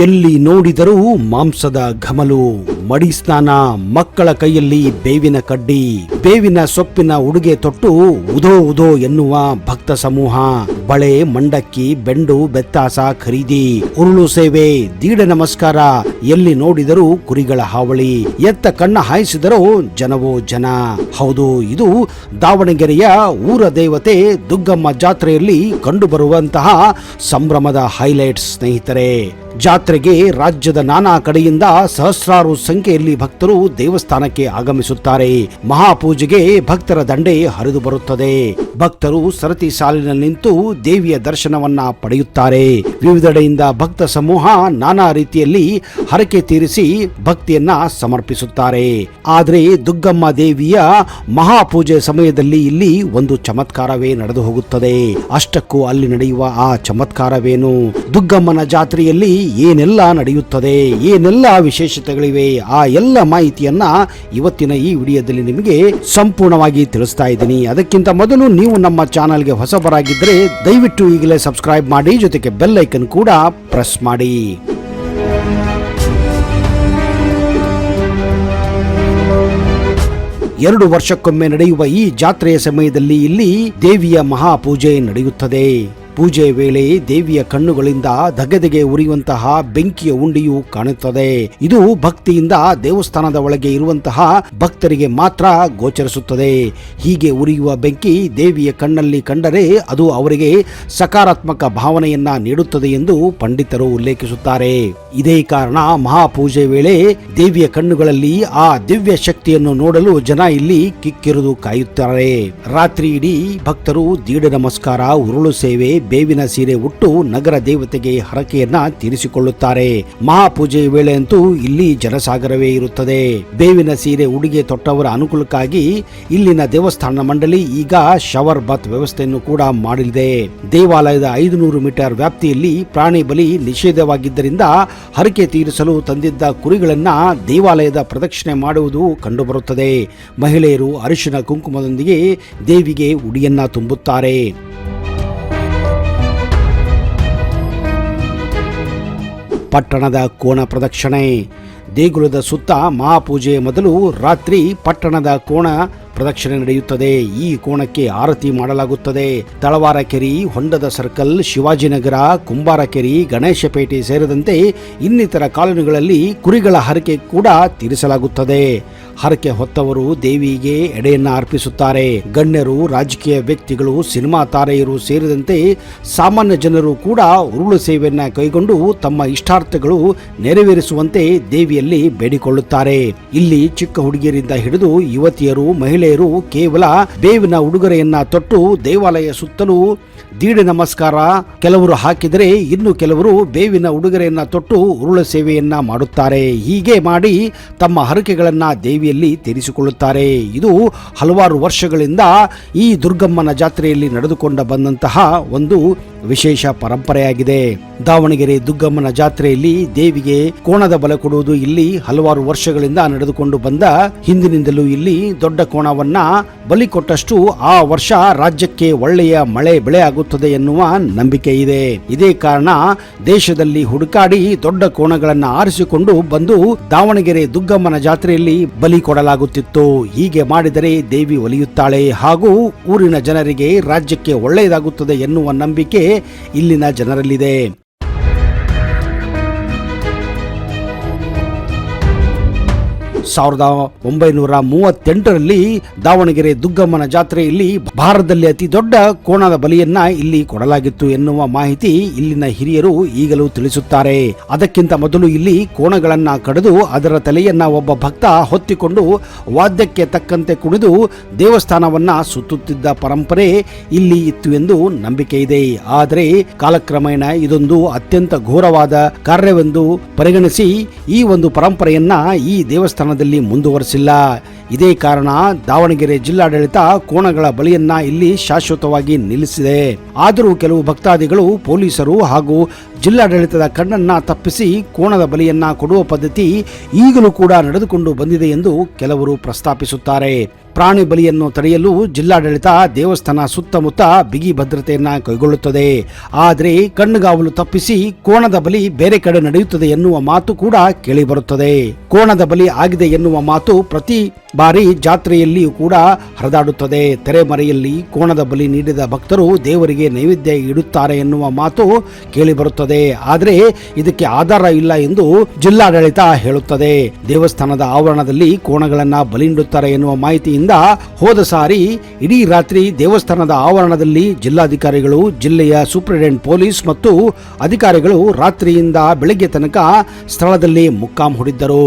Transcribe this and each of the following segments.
ಎಲ್ಲಿ ನೋಡಿದರೂ ಮಾಂಸದ ಘಮಲು, ಮಡಿ ಸ್ನಾನ, ಮಕ್ಕಳ ಕೈಯಲ್ಲಿ ಬೇವಿನ ಕಡ್ಡಿ, ಬೇವಿನ ಸೊಪ್ಪಿನ ಉಡುಗೆ ತೊಟ್ಟು ಉದೋ ಉದೋ ಎನ್ನುವ ಭಕ್ತ ಸಮೂಹ, ಬಳೆ, ಮಂಡಕ್ಕಿ, ಬೆಂಡು, ಬೆತ್ತಾಸ ಖರೀದಿ, ಉರುಳು ಸೇವೆ, ದೀಡ ನಮಸ್ಕಾರ, ಎಲ್ಲಿ ನೋಡಿದರೂ ಕುರಿಗಳ ಹಾವಳಿ, ಎತ್ತ ಕಣ್ಣ ಹಾಯಿಸಿದರೋ ಜನವೋ ಜನ. ಹೌದು, ಇದು ದಾವಣಗೆರೆಯ ಊರ ದೇವತೆ ದುಗ್ಗಮ್ಮ ಜಾತ್ರೆಯಲ್ಲಿ ಕಂಡುಬರುವಂತಹ ಸಂಭ್ರಮದ ಹೈಲೈಟ್ಸ್ ಸ್ನೇಹಿತರೆ. ಜಾತ್ರೆಗೆ ರಾಜ್ಯದ ನಾನಾ ಕಡೆಯಿಂದ ಸಹಸ್ರಾರು ಸಂಖ್ಯೆಯಲ್ಲಿ ಭಕ್ತರು ದೇವಸ್ಥಾನಕ್ಕೆ ಆಗಮಿಸುತ್ತಾರೆ. ಮಹಾಪೂಜೆಗೆ ಭಕ್ತರ ದಂಡೆ ಹರಿದು ಬರುತ್ತದೆ. ಭಕ್ತರು ಸರತಿ ಸಾಲಿನಲ್ಲಿ ನಿಂತು ದೇವಿಯ ದರ್ಶನವನ್ನ ಪಡೆಯುತ್ತಾರೆ. ವಿವಿಧೆಡೆಯಿಂದ ಭಕ್ತ ಸಮೂಹ ನಾನಾ ರೀತಿಯಲ್ಲಿ ಹರಕೆ ತೀರಿಸಿ ಭಕ್ತಿಯನ್ನ ಸಮರ್ಪಿಸುತ್ತಾರೆ. ಆದರೆ ದುಗ್ಗಮ್ಮ ದೇವಿಯ ಮಹಾಪೂಜೆ ಸಮಯದಲ್ಲಿ ಇಲ್ಲಿ ಒಂದು ಚಮತ್ಕಾರವೇ ನಡೆದು ಹೋಗುತ್ತದೆ. ಅಷ್ಟಕ್ಕೂ ಅಲ್ಲಿ ನಡೆಯುವ ಆ ಚಮತ್ಕಾರವೇನು, ದುಗ್ಗಮ್ಮನ ಜಾತ್ರೆಯಲ್ಲಿ ಏನೆಲ್ಲ ನಡೆಯುತ್ತದೆ, ಏನೆಲ್ಲ ವಿಶೇಷತೆಗಳಿವೆ, ಆ ಎಲ್ಲ ಮಾಹಿತಿಯನ್ನ ಇವತ್ತಿನ ಈ ವಿಡಿಯೋದಲ್ಲಿ ನಿಮಗೆ ಸಂಪೂರ್ಣವಾಗಿ ತಿಳಿಸ್ತಾ ಇದ್ದೀನಿ. ಅದಕ್ಕಿಂತ ಮೊದಲು ನೀವು ನಮ್ಮ ಚಾನೆಲ್ಗೆ ಹೊಸಬರಾಗಿದ್ದರೆ ದಯವಿಟ್ಟು ಈಗಲೇ ಸಬ್ಸ್ಕ್ರೈಬ್ ಮಾಡಿ, ಜೊತೆಗೆ ಬೆಲ್ ಐಕನ್ ಕೂಡ ಪ್ರೆಸ್ ಮಾಡಿ. ಎರಡು ವರ್ಷಕ್ಕೊಮ್ಮೆ ನಡೆಯುವ ಈ ಜಾತ್ರೆಯ ಸಮಯದಲ್ಲಿ ಇಲ್ಲಿ ದೇವಿಯ ಮಹಾಪೂಜೆ ನಡೆಯುತ್ತದೆ. ಪೂಜೆ ವೇಳೆ ದೇವಿಯ ಕಣ್ಣುಗಳಿಂದ ಧಗೆಧಗೆ ಉರಿಯುವಂತಹ ಬೆಂಕಿಯ ಉಂಡಿಯು ಕಾಣುತ್ತದೆ. ಇದು ಭಕ್ತಿಯಿಂದ ದೇವಸ್ಥಾನದ ಒಳಗೆ ಇರುವಂತಹ ಭಕ್ತರಿಗೆ ಮಾತ್ರ ಗೋಚರಿಸುತ್ತದೆ. ಹೀಗೆ ಉರಿಯುವ ಬೆಂಕಿ ದೇವಿಯ ಕಣ್ಣಲ್ಲಿ ಕಂಡರೆ ಅದು ಅವರಿಗೆ ಸಕಾರಾತ್ಮಕ ಭಾವನೆಯನ್ನ ನೀಡುತ್ತದೆ ಎಂದು ಪಂಡಿತರು ಉಲ್ಲೇಖಿಸುತ್ತಾರೆ. ಇದೇ ಕಾರಣ ಮಹಾಪೂಜೆ ವೇಳೆ ದೇವಿಯ ಕಣ್ಣುಗಳಲ್ಲಿ ಆ ದಿವ್ಯ ಶಕ್ತಿಯನ್ನು ನೋಡಲು ಜನ ಇಲ್ಲಿ ಕಿಕ್ಕಿರಿದು ಕಾಯುತ್ತಾರೆ. ರಾತ್ರಿ ಇಡೀ ಭಕ್ತರು ದೀಡ ನಮಸ್ಕಾರ, ಉರುಳು ಸೇವೆ, ಬೇವಿನ ಸೀರೆ ಉಟ್ಟು ನಗರ ದೇವತೆಗೆ ಹರಕೆಯನ್ನ ತೀರಿಸಿಕೊಳ್ಳುತ್ತಾರೆ. ಮಹಾಪೂಜೆ ವೇಳೆ ಅಂತೂ ಇಲ್ಲಿ ಜನಸಾಗರವೇ ಇರುತ್ತದೆ. ಬೇವಿನ ಸೀರೆ ಉಡುಗೆ ತೊಟ್ಟವರ ಅನುಕೂಲಕ್ಕಾಗಿ ಇಲ್ಲಿನ ದೇವಸ್ಥಾನ ಮಂಡಳಿ ಈಗ ಶವರ್ ಬಾತ್ ವ್ಯವಸ್ಥೆಯನ್ನು ಕೂಡ ಮಾಡಲಿದೆ. ದೇವಾಲಯದ 500 ಮೀಟರ್ ವ್ಯಾಪ್ತಿಯಲ್ಲಿ ಪ್ರಾಣಿ ಬಲಿ ನಿಷೇಧವಾಗಿದ್ದರಿಂದ ಹರಕೆ ತೀರಿಸಲು ತಂದಿದ್ದ ಕುರಿಗಳನ್ನ ದೇವಾಲಯದ ಪ್ರದಕ್ಷಿಣೆ ಮಾಡುವುದು ಕಂಡುಬರುತ್ತದೆ. ಮಹಿಳೆಯರು ಅರಿಶಿನ ಕುಂಕುಮದೊಂದಿಗೆ ದೇವಿಗೆ ಉಡಿಯನ್ನ ತುಂಬುತ್ತಾರೆ. ಪಟ್ಟಣದ ಕೋಣ ಪ್ರದಕ್ಷಿಣೆ. ದೇಗುಲದ ಸುತ್ತ ಮಹಾಪೂಜೆಯ ಮೊದಲು ರಾತ್ರಿ ಪಟ್ಟಣದ ಕೋಣ ಪ್ರದಕ್ಷಿಣೆ ನಡೆಯುತ್ತದೆ. ಈ ಕೋಣಕ್ಕೆ ಆರತಿ ಮಾಡಲಾಗುತ್ತದೆ. ತಳವಾರಕೆರೆ, ಹೊಂಡದ ಸರ್ಕಲ್, ಶಿವಾಜಿನಗರ, ಕುಂಬಾರಕೆರೆ, ಗಣೇಶಪೇಟೆ ಸೇರಿದಂತೆ ಇನ್ನಿತರ ಕಾಲೋನಿಗಳಲ್ಲಿ ಕುರಿಗಳ ಹರಕೆ ಕೂಡ ತೀರಿಸಲಾಗುತ್ತದೆ. ಹರಕೆ ಹೊತ್ತವರು ದೇವಿಗೆ ಎಡೆಯನ್ನ ಅರ್ಪಿಸುತ್ತಾರೆ. ಗಣ್ಯರು, ರಾಜಕೀಯ ವ್ಯಕ್ತಿಗಳು, ಸಿನಿಮಾ ತಾರೆಯರು ಸೇರಿದಂತೆ ಸಾಮಾನ್ಯ ಜನರು ಕೂಡ ಉರುಳು ಸೇವೆಯನ್ನ ಕೈಗೊಂಡು ತಮ್ಮ ಇಷ್ಟಾರ್ಥಗಳು ನೆರವೇರಿಸುವಂತೆ ದೇವಿಯಲ್ಲಿ ಬೇಡಿಕೊಳ್ಳುತ್ತಾರೆ. ಇಲ್ಲಿ ಚಿಕ್ಕ ಹುಡುಗಿಯರಿಂದ ಹಿಡಿದು ಯುವತಿಯರು, ಮಹಿಳೆಯರು ಕೇವಲ ಬೇವಿನ ಉಡುಗೊರೆಯನ್ನ ತೊಟ್ಟು ದೇವಾಲಯ ಸುತ್ತಲೂ ದೀಡ ನಮಸ್ಕಾರ ಕೆಲವರು ಹಾಕಿದರೆ, ಇನ್ನು ಕೆಲವರು ಬೇವಿನ ಉಡುಗೊರೆಯನ್ನ ತೊಟ್ಟು ಉರುಳು ಸೇವೆಯನ್ನ ಮಾಡುತ್ತಾರೆ. ಹೀಗೆ ಮಾಡಿ ತಮ್ಮ ಹರಕೆಗಳನ್ನ ದೇವಿಯಲ್ಲಿ ತೀರಿಸಿಕೊಳ್ಳುತ್ತಾರೆ. ಇದು ಹಲವಾರು ವರ್ಷಗಳಿಂದ ಈ ದುರ್ಗಮ್ಮನ ಜಾತ್ರೆಯಲ್ಲಿ ನಡೆದುಕೊಂಡು ಬಂದಂತಹ ಒಂದು ವಿಶೇಷ ಪರಂಪರೆಯಾಗಿದೆ. ದಾವಣಗೆರೆ ದುಗ್ಗಮ್ಮನ ಜಾತ್ರೆಯಲ್ಲಿ ದೇವಿಗೆ ಕೋಣದ ಬಲ ಕೊಡುವುದು ಇಲ್ಲಿ ಹಲವಾರು ವರ್ಷಗಳಿಂದ ನಡೆದುಕೊಂಡು ಬಂದ ಹಿಂದಿನಿಂದಲೂ ಇಲ್ಲಿ ದೊಡ್ಡ ಕೋಣವನ್ನ ಬಲಿ ಕೊಟ್ಟಷ್ಟು ಆ ವರ್ಷ ರಾಜ್ಯಕ್ಕೆ ಒಳ್ಳೆಯ ಮಳೆ ಬೆಳೆ ಆಗುತ್ತದೆ ಎನ್ನುವ ನಂಬಿಕೆ ಇದೆ. ಇದೇ ಕಾರಣ ದೇಶದಲ್ಲಿ ಹುಡುಕಾಡಿ ದೊಡ್ಡ ಕೋಣಗಳನ್ನ ಆರಿಸಿಕೊಂಡು ಬಂದು ದಾವಣಗೆರೆ ದುಗ್ಗಮ್ಮನ ಜಾತ್ರೆಯಲ್ಲಿ ಬಲಿ ಕೊಡಲಾಗುತ್ತಿತ್ತು. ಹೀಗೆ ಮಾಡಿದರೆ ದೇವಿ ಒಲಿಯುತ್ತಾಳೆ ಹಾಗೂ ಊರಿನ ಜನರಿಗೆ, ರಾಜ್ಯಕ್ಕೆ ಒಳ್ಳೆಯದಾಗುತ್ತದೆ ಎನ್ನುವ ನಂಬಿಕೆ ಇಲ್ಲಿನ ಜನರಲ್ಲಿದೆ. 1938ರಲ್ಲಿ ದಾವಣಗೆರೆ ದುಗ್ಗಮ್ಮನ ಜಾತ್ರೆಯಲ್ಲಿ ಭಾರತದಲ್ಲಿ ಅತಿ ದೊಡ್ಡ ಕೋಣದ ಬಲಿಯನ್ನ ಇಲ್ಲಿ ಕೊಡಲಾಗಿತ್ತು ಎನ್ನುವ ಮಾಹಿತಿ ಇಲ್ಲಿನ ಹಿರಿಯರು ಈಗಲೂ ತಿಳಿಸುತ್ತಾರೆ. ಅದಕ್ಕಿಂತ ಮೊದಲು ಇಲ್ಲಿ ಕೋಣಗಳನ್ನ ಕಡಿದು ಅದರ ತಲೆಯನ್ನ ಒಬ್ಬ ಭಕ್ತ ಹೊತ್ತಿಕೊಂಡು ವಾದ್ಯಕ್ಕೆ ತಕ್ಕಂತೆ ಕುಣಿದು ದೇವಸ್ಥಾನವನ್ನ ಸುತ್ತುತ್ತಿದ್ದ ಪರಂಪರೆ ಇಲ್ಲಿ ಇತ್ತು ಎಂದು ನಂಬಿಕೆ ಇದೆ. ಆದರೆ ಕಾಲಕ್ರಮೇಣ ಇದೊಂದು ಅತ್ಯಂತ ಘೋರವಾದ ಕಾರ್ಯವೆಂದು ಪರಿಗಣಿಸಿ ಈ ಒಂದು ಪರಂಪರೆಯನ್ನ ಈ ದೇವಸ್ಥಾನದಲ್ಲಿ ಮುಂದುವರಿಸಿಲ್ಲ. ಇದೇ ಕಾರಣ ದಾವಣಗೆರೆ ಜಿಲ್ಲಾಡಳಿತ ಕೋಣಗಳ ಬಲಿಯನ್ನ ಇಲ್ಲಿ ಶಾಶ್ವತವಾಗಿ ನಿಲ್ಲಿಸಿದೆ. ಆದರೂ ಕೆಲವು ಭಕ್ತಾದಿಗಳು, ಪೊಲೀಸರು ಹಾಗೂ ಜಿಲ್ಲಾಡಳಿತದ ಕಣ್ಣನ್ನ ತಪ್ಪಿಸಿ ಕೋಣದ ಬಲಿಯನ್ನ ಕೊಡುವ ಪದ್ಧತಿ ಈಗಲೂ ಕೂಡ ನಡೆದುಕೊಂಡು ಬಂದಿದೆ ಎಂದು ಕೆಲವರು ಪ್ರಸ್ತಾಪಿಸುತ್ತಾರೆ. ಪ್ರಾಣಿ ಬಲಿಯನ್ನು ತಡೆಯಲು ಜಿಲ್ಲಾಡಳಿತ ದೇವಸ್ಥಾನ ಸುತ್ತಮುತ್ತ ಬಿಗಿ ಭದ್ರತೆಯನ್ನ ಕೈಗೊಳ್ಳುತ್ತದೆ. ಆದರೆ ಕಣ್ಣುಗಾವಲು ತಪ್ಪಿಸಿ ಕೋಣದ ಬಲಿ ಬೇರೆ ಕಡೆ ನಡೆಯುತ್ತದೆ ಎನ್ನುವ ಮಾತು ಕೂಡ ಕೇಳಿಬರುತ್ತದೆ. ಕೋಣದ ಬಲಿ ಆಗಿದೆ ಎನ್ನುವ ಮಾತು ಪ್ರತಿ ಬಾರಿ ಜಾತ್ರೆಯಲ್ಲಿಯೂ ಕೂಡ ಹರಿದಾಡುತ್ತದೆ. ತೆರೆಮರೆಯಲ್ಲಿ ಕೋಣದ ಬಲಿ ನೀಡಿದ ಭಕ್ತರು ದೇವರಿಗೆ ನೈವೇದ್ಯ ಇಡುತ್ತಾರೆ ಎನ್ನುವ ಮಾತು ಕೇಳಿಬರುತ್ತದೆ. ಆದರೆ ಇದಕ್ಕೆ ಆಧಾರ ಇಲ್ಲ ಎಂದು ಜಿಲ್ಲಾಡಳಿತ ಹೇಳುತ್ತದೆ. ದೇವಸ್ಥಾನದ ಆವರಣದಲ್ಲಿ ಕೋಣಗಳನ್ನ ಬಲಿ ನೀಡುತ್ತಾರೆ ಎನ್ನುವ ಮಾಹಿತಿಯಿಂದ ಹೋದ ಸಾರಿ ಇಡೀ ರಾತ್ರಿ ದೇವಸ್ಥಾನದ ಆವರಣದಲ್ಲಿ ಜಿಲ್ಲಾಧಿಕಾರಿಗಳು, ಜಿಲ್ಲೆಯ ಸೂಪರಿಂಟೆಂಡೆಂಟ್ ಪೊಲೀಸ್ ಮತ್ತು ಅಧಿಕಾರಿಗಳು ರಾತ್ರಿಯಿಂದ ಬೆಳಗ್ಗೆ ತನಕ ಸ್ಥಳದಲ್ಲಿ ಮುಕ್ಕಾಂ ಹೂಡಿದ್ದರು.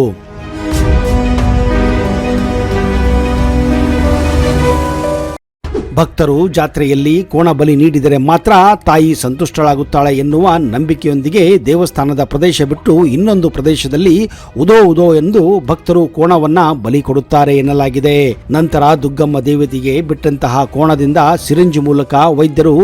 ಭಕ್ತರು ಜಾತ್ರೆಯಲ್ಲಿ ಕೋಣ ಬಲಿ ನೀಡಿದರೆ ಮಾತ್ರ ತಾಯಿ ಸಂತುಷ್ಟಳಾಗುತ್ತಾಳೆ ಎನ್ನುವ ನಂಬಿಕೆಯೊಂದಿಗೆ ದೇವಸ್ಥಾನದ ಪ್ರದೇಶ ಬಿಟ್ಟು ಇನ್ನೊಂದು ಪ್ರದೇಶದಲ್ಲಿ ಉದೋ ಎಂದು ಭಕ್ತರು ಕೋಣವನ್ನ ಬಲಿ ಕೊಡುತ್ತಾರೆ ಎನ್ನಲಾಗಿದೆ. ನಂತರ ದುಗ್ಗಮ್ಮ ದೇವತೆಗೆ ಬಿಟ್ಟಂತಹ ಕೋಣದಿಂದ ಸಿರಿಂಜ್ ಮೂಲಕ ವೈದ್ಯರು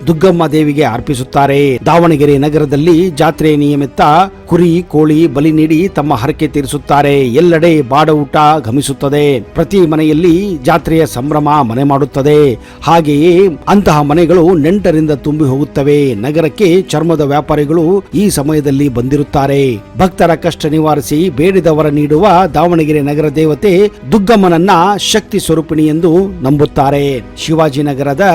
ದುಗ್ಗಮ್ಮ ದೇವಿಗೆ ಅರ್ಪಿಸುತ್ತಾರೆ. ದಾವಣಗೆರೆ ನಗರದಲ್ಲಿ ಜಾತ್ರೆ ನಿಯಮಿತ ಕುರಿ, ಕೋಳಿ ಬಲಿ ನೀಡಿ ತಮ್ಮ ಹರಕೆ ತೀರಿಸುತ್ತಾರೆ. ಎಲ್ಲೆಡೆ ಬಾಡೂಟ ಘಮಿಸುತ್ತದೆ. ಪ್ರತಿ ಮನೆಯಲ್ಲಿ ಜಾತ್ರೆಯ ಸಂಭ್ರಮ ಮನೆ ಮಾಡುತ್ತದೆ. ಹಾಗೆಯೇ ಅಂತಹ ಮನೆಗಳು ನೆಂಟರಿಂದ ತುಂಬಿ ಹೋಗುತ್ತವೆ. ನಗರಕ್ಕೆ ಚರ್ಮದ ವ್ಯಾಪಾರಿಗಳು ಈ ಸಮಯದಲ್ಲಿ ಬಂದಿರುತ್ತಾರೆ. ಭಕ್ತರ ಕಷ್ಟ ನಿವಾರಿಸಿ ಬೇಡಿದವರ ನೀಡುವ ದಾವಣಗೆರೆ ನಗರ ದೇವತೆ ದುಗ್ಗಮ್ಮನನ್ನ ಶಕ್ತಿ ಸ್ವರೂಪಿಣಿ ಎಂದು ನಂಬುತ್ತಾರೆ. ಶಿವಾಜಿನಗರದ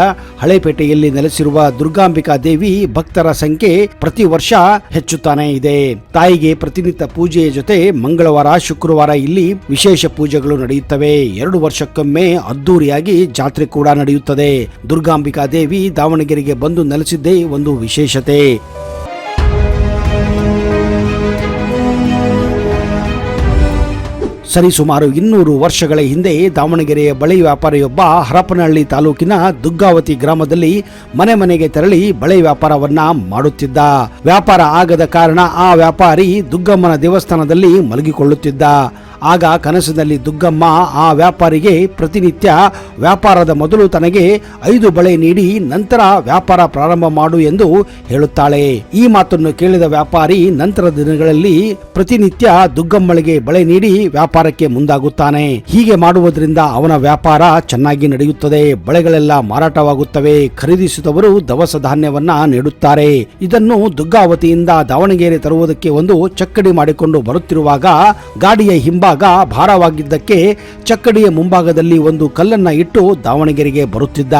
ಹಳೇಪೇಟೆಯಲ್ಲಿ ನೆಲೆಸಿರುವ ದುರ್ಗಾಂಬಿಕಾ ದೇವಿ ಭಕ್ತರ ಸಂಖ್ಯೆ ಪ್ರತಿ ವರ್ಷ ಹೆಚ್ಚುತ್ತಾನೆ ಇದೆ. ತಾಯಿಗೆ ಪ್ರತಿನಿತ್ಯ ಪೂಜೆಯ ಜೊತೆ ಮಂಗಳವಾರ, ಶುಕ್ರವಾರ ಇಲ್ಲಿ ವಿಶೇಷ ಪೂಜೆಗಳು ನಡೆಯುತ್ತವೆ. 2 ವರ್ಷಕ್ಕೊಮ್ಮೆ ಅದ್ದೂರಿಯಾಗಿ ಜಾತ್ರೆ ಕೂಡ ನಡೆಯುತ್ತದೆ. ದುರ್ಗಾಂಬಿಕಾ ದೇವಿ ದಾವಣಗೆರೆಗೆ ಬಂದು ನೆಲೆಸಿದ್ದೇ ಒಂದು ವಿಶೇಷತೆ. ಸರಿಸುಮಾರು 200 ವರ್ಷಗಳ ಹಿಂದೆ ದಾವಣಗೆರೆಯ ಬಳೆ ವ್ಯಾಪಾರಿಯೊಬ್ಬ ಹರಪನಹಳ್ಳಿ ತಾಲೂಕಿನ ದುಗ್ಗಾವತಿ ಗ್ರಾಮದಲ್ಲಿ ಮನೆ ಮನೆಗೆ ತೆರಳಿ ಬಳೆ ವ್ಯಾಪಾರವನ್ನ ಮಾಡುತ್ತಿದ್ದ. ವ್ಯಾಪಾರ ಆಗದ ಕಾರಣ ಆ ವ್ಯಾಪಾರಿ ದುಗ್ಗಮ್ಮನ ದೇವಸ್ಥಾನದಲ್ಲಿ ಮಲಗಿಕೊಳ್ಳುತ್ತಿದ್ದ. ಆಗ ಕನಸಿನಲ್ಲಿ ದುಗ್ಗಮ್ಮ ಆ ವ್ಯಾಪಾರಿಗೆ ಪ್ರತಿನಿತ್ಯ ವ್ಯಾಪಾರದ ಮೊದಲು ತನಗೆ 5 ಬಳೆ ನೀಡಿ ನಂತರ ವ್ಯಾಪಾರ ಪ್ರಾರಂಭ ಮಾಡು ಎಂದು ಹೇಳುತ್ತಾಳೆ. ಈ ಮಾತನ್ನು ಕೇಳಿದ ವ್ಯಾಪಾರಿ ನಂತರ ದಿನಗಳಲ್ಲಿ ಪ್ರತಿನಿತ್ಯ ದುಗ್ಗಮ್ಮಳಿಗೆ ಬಳೆ ನೀಡಿ ವ್ಯಾಪಾರಕ್ಕೆ ಮುಂದಾಗುತ್ತಾನೆ. ಹೀಗೆ ಮಾಡುವುದರಿಂದ ಅವನ ವ್ಯಾಪಾರ ಚೆನ್ನಾಗಿ ನಡೆಯುತ್ತದೆ. ಬಳೆಗಳೆಲ್ಲ ಮಾರಾಟವಾಗುತ್ತವೆ. ಖರೀದಿಸಿದವರು ದವಸ ಧಾನ್ಯವನ್ನ ನೀಡುತ್ತಾರೆ. ಇದನ್ನು ದುಗ್ಗಾವತಿಯಿಂದ ದಾವಣಗೆರೆ ತರುವುದಕ್ಕೆ ಒಂದು ಚಕ್ಕಡಿ ಮಾಡಿಕೊಂಡು ಬರುತ್ತಿರುವಾಗ ಗಾಡಿಯ ಹಿಂಭಾಗ ಭಾರವಾಗಿದ್ದಕ್ಕೆ ಚಕ್ಕಡಿಯ ಮುಂಭಾಗದಲ್ಲಿ ಒಂದು ಕಲ್ಲನ್ನ ಇಟ್ಟು ದಾವಣಗೆರೆಗೆ ಬರುತ್ತಿದ್ದ.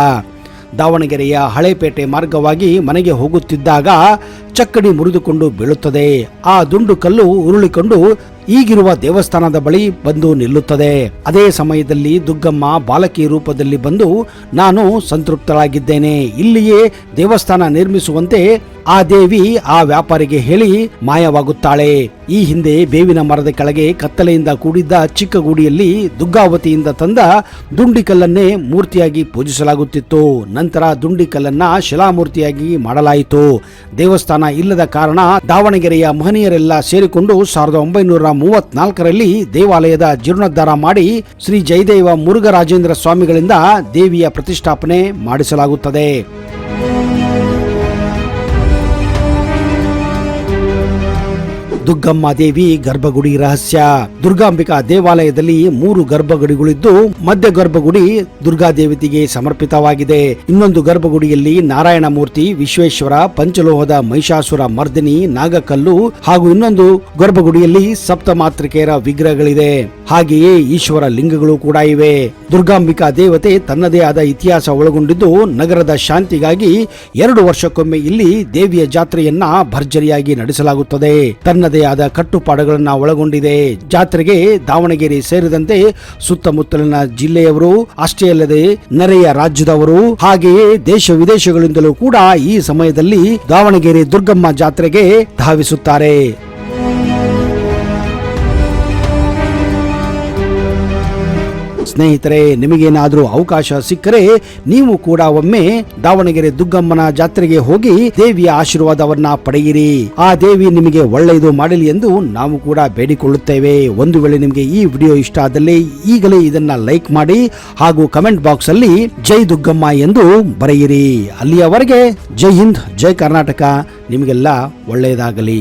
ದಾವಣಗೆರೆಯ ಹಳೇಪೇಟೆ ಮಾರ್ಗವಾಗಿ ಮನೆಗೆ ಹೋಗುತ್ತಿದ್ದಾಗ ಚಕ್ಕಡಿ ಮುರಿದುಕೊಂಡು ಬೀಳುತ್ತದೆ. ಆ ದುಂಡು ಕಲ್ಲು ಉರುಳಿಕೊಂಡು ಈಗಿರುವ ದೇವಸ್ಥಾನದ ಬಳಿ ಬಂದು ನಿಲ್ಲುತ್ತದೆ. ಅದೇ ಸಮಯದಲ್ಲಿ ದುಗ್ಗಮ್ಮ ಬಾಲಕಿ ರೂಪದಲ್ಲಿ ಬಂದು, ನಾನು ಸಂತೃಪ್ತಳಾಗಿದ್ದೇನೆ, ಇಲ್ಲಿಯೇ ದೇವಸ್ಥಾನ ನಿರ್ಮಿಸುವಂತೆ ಆ ದೇವಿ ಆ ವ್ಯಾಪಾರಿಗೆ ಹೇಳಿ ಮಾಯವಾಗುತ್ತಾಳೆ. ಈ ಹಿಂದೆ ಬೇವಿನ ಮರದ ಕೆಳಗೆ ಕತ್ತಲೆಯಿಂದ ಕೂಡಿದ್ದ ಚಿಕ್ಕ ಗುಡಿಯಲ್ಲಿ ದುಗ್ಗಾವತಿಯಿಂದ ತಂದ ದುಂಡಿಕಲ್ಲನ್ನೇ ಮೂರ್ತಿಯಾಗಿ ಪೂಜಿಸಲಾಗುತ್ತಿತ್ತು. ನಂತರ ದುಂಡಿಕಲ್ಲನ್ನ ಶಿಲಾಮೂರ್ತಿಯಾಗಿ ಮಾಡಲಾಯಿತು. ದೇವಸ್ಥಾನ ಇಲ್ಲದ ಕಾರಣ ದಾವಣಗೆರೆಯ ಮಹನೀಯರೆಲ್ಲ ಸೇರಿಕೊಂಡು 1934ರಲ್ಲಿ ದೇವಾಲಯದ ಜೀರ್ಣೋದ್ಧಾರ ಮಾಡಿ ಶ್ರೀ ಜಯದೇವ ಮುರುಘರಾಜೇಂದ್ರ ಸ್ವಾಮಿಗಳಿಂದ ದೇವಿಯ ಪ್ರತಿಷ್ಠಾಪನೆ ಮಾಡಿಸಲಾಗುತ್ತದೆ. ದುಗ್ಗಮ್ಮ ದೇವಿ ಗರ್ಭಗುಡಿ ರಹಸ್ಯ. ದುರ್ಗಾಂಬಿಕಾ ದೇವಾಲಯದಲ್ಲಿ 3 ಗರ್ಭಗುಡಿಗಳಿದ್ದು ಮಧ್ಯ ಗರ್ಭಗುಡಿ ದುರ್ಗಾದೇವತೆಗೆ ಸಮರ್ಪಿತವಾಗಿದೆ. ಇನ್ನೊಂದು ಗರ್ಭಗುಡಿಯಲ್ಲಿ ನಾರಾಯಣ ಮೂರ್ತಿ, ವಿಶ್ವೇಶ್ವರ, ಪಂಚಲೋಹದ ಮಹಿಷಾಸುರ ಮರ್ದಿನಿ, ನಾಗಕಲ್ಲು ಹಾಗೂ ಇನ್ನೊಂದು ಗರ್ಭಗುಡಿಯಲ್ಲಿ ಸಪ್ತಮಾತೃಕೆಯರ ವಿಗ್ರಹಗಳಿದೆ. ಹಾಗೆಯೇ ಈಶ್ವರ ಲಿಂಗಗಳು ಕೂಡ ಇವೆ. ದುರ್ಗಾಂಬಿಕಾ ದೇವತೆ ತನ್ನದೇ ಆದ ಇತಿಹಾಸ ಒಳಗೊಂಡಿದ್ದು ನಗರದ ಶಾಂತಿಗಾಗಿ 2 ವರ್ಷಕ್ಕೊಮ್ಮೆ ಇಲ್ಲಿ ದೇವಿಯ ಜಾತ್ರೆಯನ್ನ ಭರ್ಜರಿಯಾಗಿ ನಡೆಸಲಾಗುತ್ತದೆ. ತನ್ನದೇ ಆದ ಕಟ್ಟುಪಾಡುಗಳನ್ನ ಒಳಗೊಂಡಿದೆ. ಜಾತ್ರೆಗೆ ದಾವಣಗೆರೆ ಸೇರಿದಂತೆ ಸುತ್ತಮುತ್ತಲಿನ ಜಿಲ್ಲೆಯವರು ಅಷ್ಟೇ ಅಲ್ಲದೆ ನೆರೆಯ ರಾಜ್ಯದವರು ಹಾಗೆಯೇ ದೇಶ ವಿದೇಶಗಳಿಂದಲೂ ಕೂಡ ಈ ಸಮಯದಲ್ಲಿ ದಾವಣಗೆರೆ ದುರ್ಗಮ್ಮ ಜಾತ್ರೆಗೆ ಧಾವಿಸುತ್ತಾರೆ. ಸ್ನೇಹಿತರೆ, ನಿಮಗೇನಾದ್ರೂ ಅವಕಾಶ ಸಿಕ್ಕರೆ ನೀವು ಕೂಡ ಒಮ್ಮೆ ದಾವಣಗೆರೆ ದುಗ್ಗಮ್ಮನ ಜಾತ್ರೆಗೆ ಹೋಗಿ ದೇವಿಯ ಆಶೀರ್ವಾದವನ್ನ ಪಡೆಯಿರಿ. ಆ ದೇವಿ ನಿಮಗೆ ಒಳ್ಳೆಯದು ಮಾಡಲಿ ಎಂದು ನಾವು ಕೂಡ ಬೇಡಿಕೊಳ್ಳುತ್ತೇವೆ. ಒಂದು ವೇಳೆ ನಿಮಗೆ ಈ ವಿಡಿಯೋ ಇಷ್ಟ ಆದಲ್ಲಿ ಈಗಲೇ ಇದನ್ನ ಲೈಕ್ ಮಾಡಿ ಹಾಗೂ ಕಮೆಂಟ್ ಬಾಕ್ಸ್ ಅಲ್ಲಿ ಜೈ ದುಗ್ಗಮ್ಮ ಎಂದು ಬರೆಯಿರಿ. ಅಲ್ಲಿಯವರೆಗೆ ಜೈ ಹಿಂದ್, ಜೈ ಕರ್ನಾಟಕ. ನಿಮಗೆಲ್ಲ ಒಳ್ಳೆಯದಾಗಲಿ.